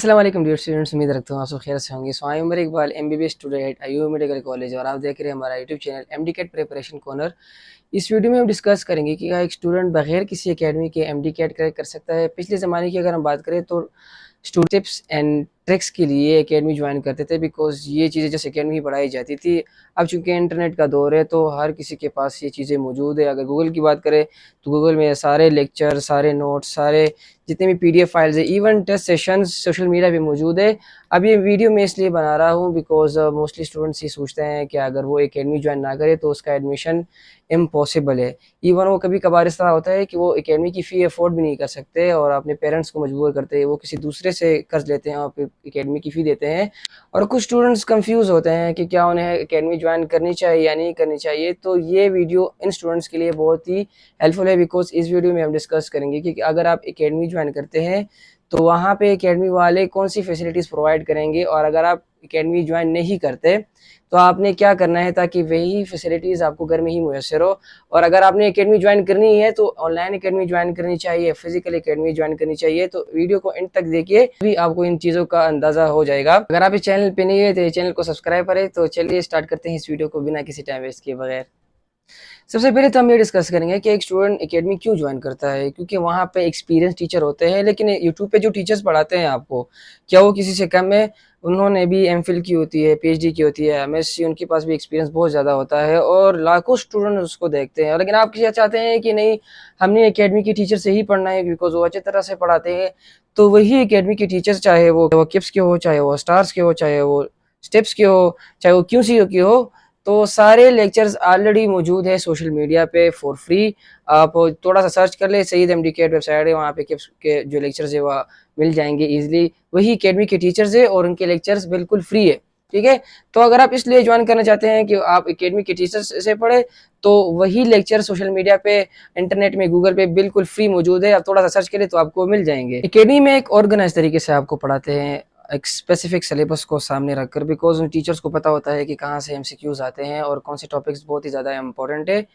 अस्सलाम वालेकुम dear students, उम्मीद रखता हूँ आप सब खैर से होंगे। So I Umar Iqbal MBBS student at आईयूब मेडिकल कॉलेज और आप देख रहे हैं हमारा YouTube channel MD CAT preparation corner. इस वीडियो में हम डिस्कस करेंगे कि क्या एक स्टूडेंट बगैर किसी एकेडमी के एमडी कैट क्रैक कर सकता है। पिछले ज़माने की अगर हम बात करें तो स्टूडेंट टिप्स एंड ट्रिक्स के लिए एकेडमी ज्वाइन करते थे, बिकॉज ये चीज़ें जैसे एकेडमी पढ़ाई जाती थी। अब चूंकि इंटरनेट का दौर है तो हर किसी के पास ये चीज़ें मौजूद है। अगर गूगल की बात करें तो गूगल में सारे लेक्चर, सारे नोट्स, सारे जितने भी पीडीएफ फाइल्स है, even test sessions social media पे मौजूद है। अब ये वीडियो मैं इसलिए बना रहा हूँ बिकॉज मोस्टली स्टूडेंट्स ये सोचते हैं कि अगर वो एकेडमी ज्वाइन ना करे तो उसका एडमिशन इम्पॉसिबल है। इवन वो कभी कभार इस तरह होता है कि वो एकेडमी की फ़ी अफोर्ड भी नहीं कर सकते और अपने पेरेंट्स को मजबूर करते हैं, वो किसी दूसरे से कर्ज लेते हैं और फिर एकेडमी की फ़ी देते हैं। और कुछ स्टूडेंट्स कंफ्यूज होते हैं कि क्या उन्हें एकेडमी ज्वाइन करनी चाहिए या नहीं करनी चाहिए। तो ये वीडियो इन स्टूडेंट्स के लिए बहुत ही हेल्पफुल है, बिकॉज इस वीडियो में हम डिस्कस करेंगे कि अगर आप एकेडमी ज्वाइन करते हैं तो वहाँ पे एकेडमी वाले कौन सी फैसिलिटीज़ प्रोवाइड करेंगे, और अगर आप एकेडमी ज्वाइन नहीं करते तो आपने क्या करना है ताकि वही फैसिलिटीज़ आपको घर में ही मुयसर हो। और अगर आपने एकेडमी ज्वाइन करनी है तो ऑनलाइन एकेडमी ज्वाइन करनी चाहिए, फिजिकल एकेडमी ज्वाइन करनी चाहिए। तो वीडियो को एंड तक देखिए, भी आपको इन चीज़ों का अंदाज़ा हो जाएगा। अगर आप इस चैनल पे नहीं है तो चैनल को सब्सक्राइब करें। तो चलिए स्टार्ट करते हैं इस वीडियो को बिना किसी टाइम वेस्ट किए बगैर। सबसे पहले तो हम ये डिस्कस करेंगे कि एक स्टूडेंट एकेडमी क्यों ज्वाइन करता है। क्योंकि वहाँ पे एक्सपीरियंस टीचर होते हैं, लेकिन यूट्यूब पे जो टीचर्स पढ़ाते हैं आपको, क्या वो किसी से कम है? उन्होंने भी एमफिल की होती है, पीएचडी की होती है, एमएससी, उनके पास भी एक्सपीरियंस बहुत ज़्यादा होता है और लाखों स्टूडेंट उसको देखते हैं। लेकिन आप क्या चाहते हैं कि नहीं, हमने एकेडमी के टीचर से ही पढ़ना है बिकॉज वो अच्छी तरह से पढ़ाते हैं। तो वही एकेडमी के टीचर्स, चाहे वो किप्स के हो, चाहे वो स्टार्स के हो, चाहे वो स्टेप्स के हो, चाहे वो क्यूसीओ के हो, तो सारे लेक्चर्स ऑलरेडी मौजूद है सोशल मीडिया पे फॉर फ्री। आप थोड़ा सा सर्च कर ले, सईद एमडी कैट वेबसाइट है, वहाँ पे के जो लेक्चर्स है वह मिल जाएंगे इजीली। वही एकेडमी के टीचर्स है और उनके लेक्चर्स बिल्कुल फ्री है। ठीक है, तो अगर आप इसलिए ज्वाइन करना चाहते हैं कि आप एकेडमी के टीचर्स से पढ़े, तो वही लेक्चर सोशल मीडिया पे, इंटरनेट में, गूगल पे बिल्कुल फ्री मौजूद है। आप थोड़ा सा सर्च करें तो आपको मिल जाएंगे। एकेडमी में एक ऑर्गेनाइज तरीके से आपको पढ़ाते हैं, एक स्पेसिफिक सिलेबस को सामने रखकर, बिकॉज उन टीचर्स को पता होता है कि कहाँ से एमसीक्यूज आते हैं और कौन से टॉपिक्स बहुत ही ज़्यादा इंपॉर्टेंट है,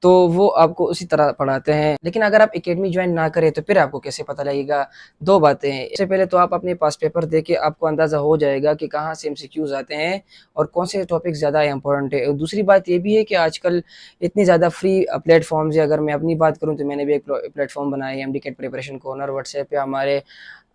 तो वो आपको उसी तरह पढ़ाते हैं। लेकिन अगर आप एकेडमी ज्वाइन ना करें तो फिर आपको कैसे पता लगेगा? दो बातें हैं। इससे पहले तो आप अपने पास पेपर दे के आपको अंदाज़ा हो जाएगा कि कहाँ से एमसीक्यूज आते हैं और कौन से टॉपिक ज़्यादा इंपॉर्टेंट है। और दूसरी बात ये भी है कि आजकल इतनी ज़्यादा फ्री प्लेटफॉर्म्स है। अगर मैं अपनी बात करूँ तो मैंने भी एक प्लेटफॉर्म बनाया है, MD CAT preparation corner. WhatsApp पे हमारे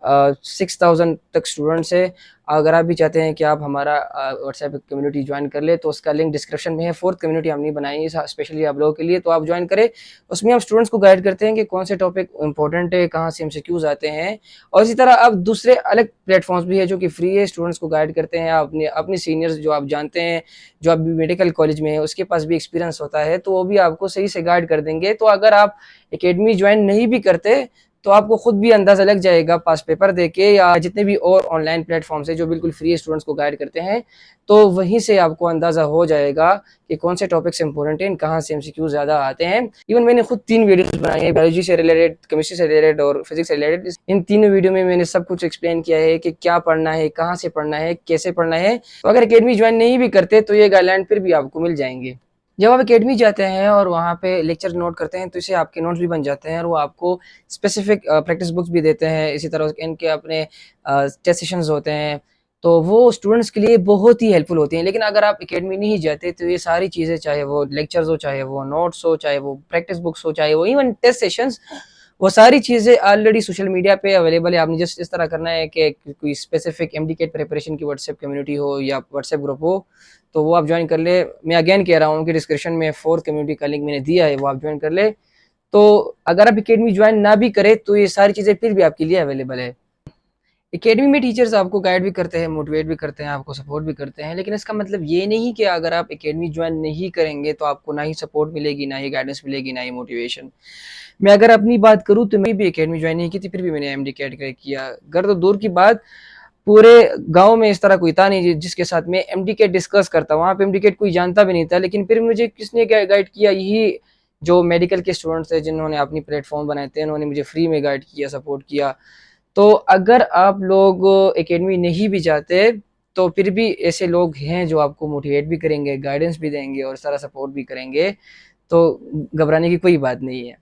6000 तक स्टूडेंट्स है। अगर आप भी चाहते हैं कि आप हमारा व्हाट्सएप कम्युनिटी ज्वाइन कर ले तो उसका लिंक डिस्क्रिप्शन में है। फोर्थ कम्युनिटी हमने बनाई है स्पेशली आप लोगों के लिए, तो आप ज्वाइन करें। उसमें हम स्टूडेंट्स को गाइड करते हैं कि कौन से टॉपिक इंपॉर्टेंट है, कहाँ से एमसीक्यूज आते हैं। और इसी तरह अब दूसरे अलग प्लेटफॉर्म्स भी है जो कि फ्री है, स्टूडेंट्स को गाइड करते हैं। आप अपने सीनियर्स जो आप जानते हैं, जो आप मेडिकल कॉलेज में है, उसके पास भी एक्सपीरियंस होता है, तो वो भी आपको सही से गाइड कर देंगे। तो अगर आप एकेडमी ज्वाइन नहीं भी करते तो आपको खुद भी अंदाजा लग जाएगा पास पेपर देके, या जितने भी और ऑनलाइन प्लेटफॉर्म्स है जो बिल्कुल फ्री स्टूडेंट्स को गाइड करते हैं, तो वहीं से आपको अंदाजा हो जाएगा कि कौन से टॉपिक्स इंपॉर्टेंट हैं, कहाँ से एमसीक्यू ज्यादा आते हैं। इवन मैंने खुद 3 वीडियोस बनाई है, बायोलॉजी से रिलेटेड, केमिस्ट्री से रिलेटेड और फिजिक्स से रिलेटेड। इन तीनों वीडियो में मैंने सब कुछ एक्सप्लेन किया है कि क्या पढ़ना है, कहाँ से पढ़ना है, कैसे पढ़ना है। तो अगर अकेडमी ज्वाइन नहीं भी करते तो ये गाइडलाइन फिर भी आपको मिल जाएंगे। जब आप एकेडमी जाते हैं और वहाँ पे लेक्चर नोट करते हैं तो इससे आपके नोट्स भी बन जाते हैं और वो आपको स्पेसिफिक प्रैक्टिस बुक्स भी देते हैं। इसी तरह इनके अपने टेस्ट सेशंस होते हैं, तो वो स्टूडेंट्स के लिए बहुत ही हेल्पफुल होती हैं। लेकिन अगर आप एकेडमी नहीं जाते तो ये सारी चीज़ें, चाहे वो लेक्चर्स हो, चाहे वो नोट्स हो, चाहे वो प्रैक्टिस बुक्स हो, चाहे वो इवन टेस्ट सेशंस, वो सारी चीज़ें ऑलरेडी सोशल मीडिया पे अवेलेबल है। आपने जस्ट इस तरह करना है कि कोई स्पेसिफिक एमडी कैट प्रिपरेशन की व्हाट्सएप कम्युनिटी हो या व्हाट्सएप ग्रुप हो, तो वो आप ज्वाइन कर ले। मैं अगेन कह रहा हूँ कि डिस्क्रिप्शन में फोर्थ कम्युनिटी का लिंक मैंने दिया है, वो आप ज्वाइन कर ले। तो अगर आप एकेडमी ज्वाइन ना भी करें तो ये सारी चीज़ें फिर भी आपके लिए अवेलेबल है। एकेडमी में टीचर्स आपको गाइड भी करते हैं, मोटिवेट भी करते हैं, आपको सपोर्ट भी करते हैं। लेकिन इसका मतलब ये नहीं कि अगर आप एकेडमी ज्वाइन नहीं करेंगे तो आपको ना ही सपोर्ट मिलेगी, ना ही गाइडेंस मिलेगी, ना ही मोटिवेशन। मैं अगर अपनी बात करूँ तो मैं भी एकेडमी ज्वाइन नहीं की थी, फिर भी मैंने एमडी कैट क्रैक किया। घर तो दूर की बात, पूरे गांव में इस तरह कोई था नहीं जिसके साथ मैं एमडी कैट डिस्कस करता। वहाँ पे एमडी कैट कोई जानता भी नहीं था, लेकिन फिर मुझे किसने गाइड किया? यही जो मेडिकल के स्टूडेंट्स थे जिन्होंने अपनी प्लेटफॉर्म बनाए थे, उन्होंने मुझे फ्री में गाइड किया, सपोर्ट किया। तो अगर आप लोग एकेडमी नहीं भी जाते तो फिर भी ऐसे लोग हैं जो आपको मोटिवेट भी करेंगे, गाइडेंस भी देंगे और सारा सपोर्ट भी करेंगे। तो घबराने की कोई बात नहीं है।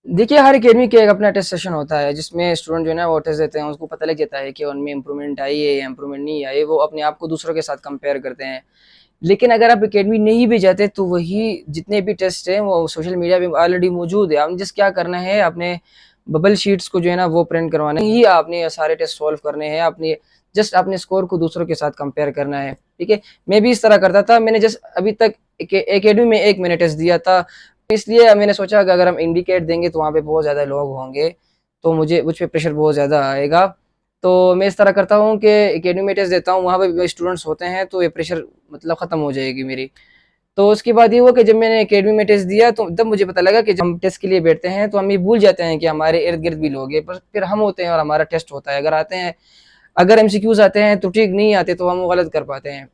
देखिए, हर अकेडमी के एक अपना टेस्ट सेशन होता है, जिसमें स्टूडेंट जो है ना वो टेस्ट देते हैं, उसको पता लग जाता है कि उनमें इम्प्रूवमेंट आई है या इम्प्रूवमेंट नहीं आई, वो अपने आप को दूसरों के साथ कंपेयर करते हैं। लेकिन अगर आप अकेडमी नहीं भी जाते तो वही जितने भी टेस्ट हैं वो सोशल मीडिया पे ऑलरेडी मौजूद है। आपने जस्ट क्या करना है, अपने बबल शीट्स को जो है ना वो प्रिंट करवाना ही, आपने ये सारे टेस्ट सॉल्व करने हैं, अपने जस्ट अपने स्कोर को दूसरों के साथ कंपेयर करना है। ठीक है, मैं भी इस तरह करता था। मैंने जस्ट अभी तक अकेडमी में एक मैंने टेस्ट दिया था, इसलिए मैंने सोचा कि अगर हम इंडिकेट देंगे तो वहाँ पे बहुत ज़्यादा लोग होंगे, तो मुझ पे प्रेशर बहुत ज़्यादा आएगा। तो मैं इस तरह करता हूँ कि एकेडमी में टेस्ट देता हूँ, वहाँ पे स्टूडेंट्स होते हैं, तो ये प्रेशर मतलब ख़त्म हो जाएगी मेरी। तो उसके बाद ये हुआ कि जब मैंने एकेडमी में टेस्ट दिया तो तब मुझे पता लगा कि जब हम टेस्ट के लिए बैठते हैं तो हम ये भूल जाते हैं कि हमारे इर्द गिर्द भी लोग हैं, पर फिर हम होते हैं और हमारा टेस्ट होता है। अगर आते हैं, अगर एमसीक्यूज आते हैं तो ठीक, नहीं आते तो हम वो गलत कर पाते हैं।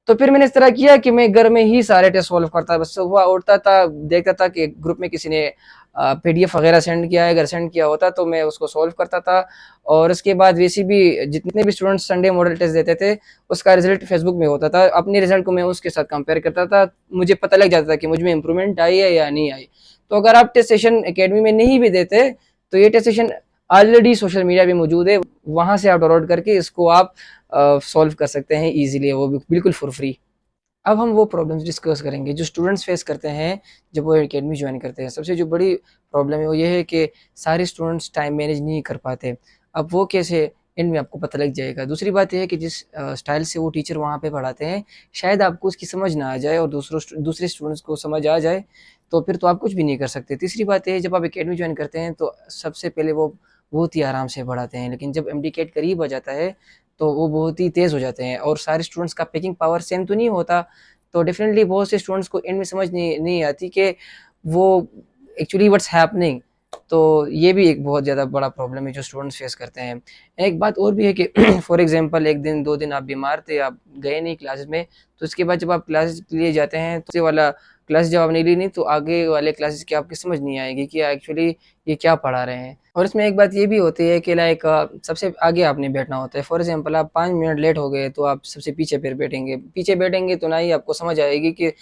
तो फिर मैंने इस तरह किया कि मैं घर में ही सारे टेस्ट सॉल्व करता, बस सुबह उठता था, देखता था कि ग्रुप में किसी ने पीडीएफ वगैरह सेंड किया है, अगर सेंड किया होता तो मैं उसको सॉल्व करता था। और उसके बाद वैसे भी जितने भी स्टूडेंट्स संडे मॉडल टेस्ट देते थे, उसका रिजल्ट फेसबुक में होता था, अपने रिजल्ट को मैं उसके साथ कंपेयर करता था, मुझे पता लग जाता था कि मुझ में इंप्रूवमेंट आई है या नहीं आई। तो अगर आप टेस्ट सेशन अकेडमी में नहीं भी देते तो ये test session already social media पे मौजूद है, वहां से आप डाउनलोड करके इसको आप सॉल्व कर सकते हैं इजीली, वो भी बिल्कुल फॉर फ्री। अब हम वो प्रॉब्लम्स डिस्कस करेंगे जो स्टूडेंट्स फेस करते हैं जब वो एकेडमी ज्वाइन करते हैं। सबसे जो बड़ी प्रॉब्लम है वो ये है कि सारे स्टूडेंट्स टाइम मैनेज नहीं कर पाते। अब वो कैसे, इनमें आपको पता लग जाएगा। दूसरी बात ये है कि जिस स्टाइल से वो टीचर वहाँ पे पढ़ाते हैं, शायद आपको उसकी समझ ना आ जाए और दूसरे स्टूडेंट्स को समझ आ जाए, तो फिर तो आप कुछ भी नहीं कर सकते। तीसरी बात ये है, जब आप एकेडमी ज्वाइन करते हैं तो सबसे पहले वो बहुत ही आराम से पढ़ाते हैं, लेकिन जब एमडी कैट करीब आ जाता है तो वो बहुत ही तेज़ हो जाते हैं, और सारे स्टूडेंट्स का पिकिंग पावर सेम तो नहीं होता। तो डेफिनेटली बहुत से स्टूडेंट्स को इनमें समझ नहीं आती कि वो एक्चुअली व्हाट्स हैपनिंग। तो ये भी एक बहुत ज़्यादा बड़ा प्रॉब्लम है जो स्टूडेंट्स फेस करते हैं। एक बात और भी है कि फॉर एग्जांपल 1 दिन 2 दिन आप बीमार थे, आप गए नहीं क्लासेस में, तो उसके बाद जब आप क्लासेस के लिए जाते हैं तो ये वाला क्लास जब आपने ली नहीं तो आगे वाले क्लासेस की आपकी समझ नहीं आएगी कि एक्चुअली ये क्या पढ़ा रहे हैं। और इसमें एक बात ये भी होती है कि लाइक सबसे आगे आपने बैठना होता है। फॉर एग्जांपल आप 5 मिनट लेट हो गए तो आप सबसे पीछे फिर बैठेंगे। पीछे बैठेंगे तो ना ही आपको समझ आएगी कि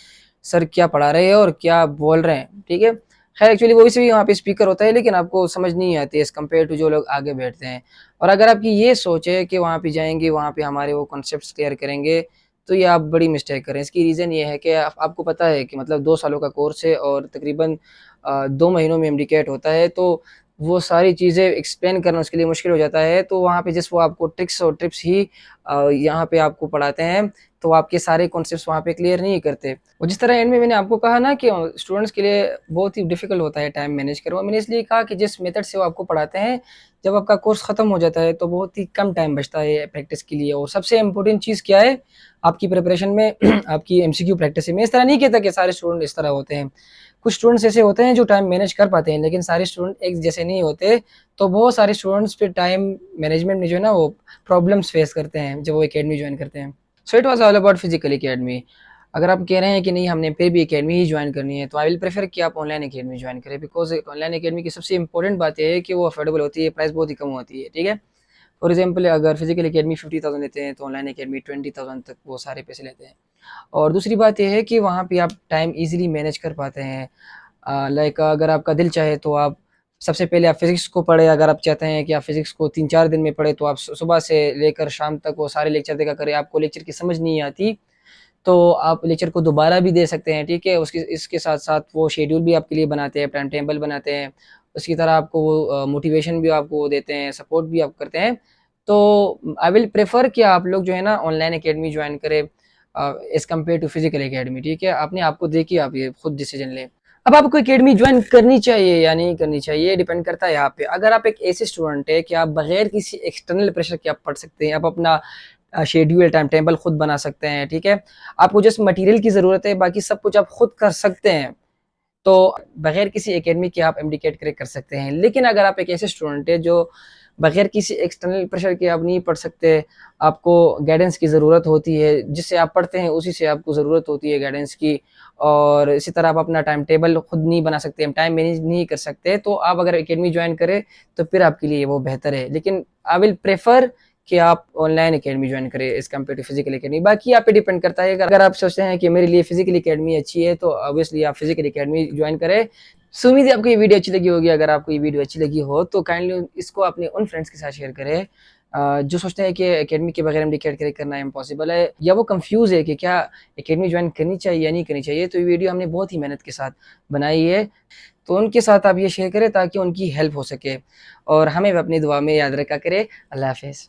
सर क्या पढ़ा रहे हैं और क्या बोल रहे हैं, ठीक है? खैर एक्चुअली वैसे भी वहाँ पे स्पीकर होता है, लेकिन आपको समझ नहीं आती एज़ कम्पेयर टू जो लोग आगे बैठते हैं। और अगर आपकी ये सोच है कि वहाँ पे जाएँगे, वहाँ पे हमारे वो कॉन्सेप्ट्स क्लियर करेंगे, तो ये आप बड़ी मिस्टेक कर रहे हैं। इसकी रीज़न ये है कि आपको पता है कि मतलब 2 सालों का कोर्स है और तकरीबन 2 महीनों में एमडीकेट होता है, तो वो सारी चीज़ें एक्सप्लेन करना उसके लिए मुश्किल हो जाता है। तो वहाँ पे जस्ट वो आपको ट्रिक्स और टिप्स ही यहाँ पे आपको पढ़ाते हैं, तो आपके सारे कॉन्सेप्ट्स वहाँ पे क्लियर नहीं करते। और जिस तरह एंड में मैंने आपको कहा ना कि स्टूडेंट्स के लिए बहुत ही डिफ़िकल्ट होता है टाइम मैनेज करना, मैंने इसलिए कहा कि जिस मेथड से वो आपको पढ़ाते हैं, जब आपका कोर्स ख़त्म हो जाता है तो बहुत ही कम टाइम बचता है प्रैक्टिस के लिए। और सबसे इम्पोर्टेंट चीज़ क्या है आपकी प्रिपरेशन में आपकी एमसीक्यू प्रैक्टिस है। मैं इस तरह नहीं कहता कि सारे स्टूडेंट इस तरह होते हैं। कुछ स्टूडेंट्स ऐसे होते हैं जो टाइम मैनेज कर पाते हैं, लेकिन सारे स्टूडेंट एक जैसे नहीं होते। तो बहुत सारे स्टूडेंट्स फिर टाइम मैनेजमेंट में जो है ना वो प्रॉब्लम्स फेस करते हैं जब वो एकेडमी ज्वाइन करते हैं। So it was all about physical academy. अगर आप कह रहे हैं कि नहीं हमने फिर भी एकेडमी ही ज्वाइन करनी है, तो आई विल प्रेफर कि आप ऑनलाइन एकेडमी ज्वाइन करें, बिकॉज़ ऑनलाइन एकेडमी की सबसे इंपॉर्टेंट बात ये है कि वो अफोर्डेबल होती है, प्राइस बहुत ही कम होती है, ठीक है? फॉर एग्जांपल अगर फिजिकल एकेडमी 50,000 लेते हैं तो ऑनलाइन एकेडमी 20,000 तक वो सारे पैसे लेते हैं। और दूसरी बात ये है कि वहाँ पे आप टाइम ईज़िली मैनेज कर पाते हैं। लाइक अगर आपका दिल चाहे तो आप सबसे पहले आप फिज़िक्स को पढ़ें, अगर आप चाहते हैं कि आप फिज़िक्स को 3-4 दिन में पढ़ें, तो आप सुबह से लेकर शाम तक वो सारे लेक्चर देखा करें। आपको लेक्चर की समझ नहीं आती, तो आप लेक्चर को दोबारा भी दे सकते हैं, ठीक है? उसके इसके साथ-साथ वो शेड्यूल भी आपके लिए बनाते हैं, टाइम टेबल बनाते हैं। उसकी तरह आपको वो मोटिवेशन भी आपको देते हैं, सपोर्ट भी आप करते हैं। तो आई विल प्रेफ़र कि आप लोग जो है ना ऑनलाइन अकेडमी जॉइन करें as compare to physical academy, ठीक है? अपने आप को देखिए, आप ये खुद डिसीज़न लें। अब आपको अकेडमी जॉइन करनी चाहिए या नहीं करनी चाहिए, ये डिपेंड करता है यहाँ पे। अगर आप एक ऐसे स्टूडेंट हैं कि आप बगैर किसी एक्सटर्नल प्रेशर के आप पढ़ सकते हैं, आप अपना शेड्यूल, टाइम टेबल खुद बना सकते हैं, ठीक है? आपको जस्ट मटेरियल की ज़रूरत है, बाकी सब कुछ आप खुद कर सकते हैं। तो बगैर किसी एकेडमी के आप एमडी-कैट क्रैक कर सकते हैं। लेकिन अगर आप एक ऐसे स्टूडेंट हैं जो बगैर किसी एक्सटर्नल प्रेशर के आप नहीं पढ़ सकते, आपको गाइडेंस की ज़रूरत होती है, जिससे आप पढ़ते हैं उसी से आपको ज़रूरत होती है गाइडेंस की, और इसी तरह आप अपना टाइम टेबल खुद नहीं बना सकते, टाइम मैनेज नहीं कर सकते, तो आप अगर एकेडमी जॉइन करें, तो फिर आपके लिए वो बेहतर है। लेकिन आई विल प्रेफ़र कि आप ऑनलाइन अकेडमी जॉइन करें as compare to physical academy. बाकी आप पे डिपेंड करता है, अगर आप सोचते हैं कि मेरे लिए फिज़िकल अकेडमी अच्छी है, तो ऑब्वियसली आप फिज़िकल अकेडमी जॉइन करें। सो उम्मीद है आपको ये वीडियो अच्छी लगी होगी। अगर आपको ये वीडियो अच्छी लगी हो तो काइंडली इसको अपने उन फ्रेंड्स के साथ शेयर करें जो सोचते हैं कि एकेडमी के बगैर एमडी कैट करना इम्पॉसिबल है, या वो कंफ्यूज है कि क्या एकेडमी ज्वाइन करनी चाहिए या नहीं करनी चाहिए। तो ये वीडियो हमने बहुत ही मेहनत के साथ बनाई है, तो उनके साथ आप ये शेयर करें ताकि उनकी हेल्प हो सके, और हमें भी अपनी दुआ में याद रखा करें। अल्लाह हाफिज़।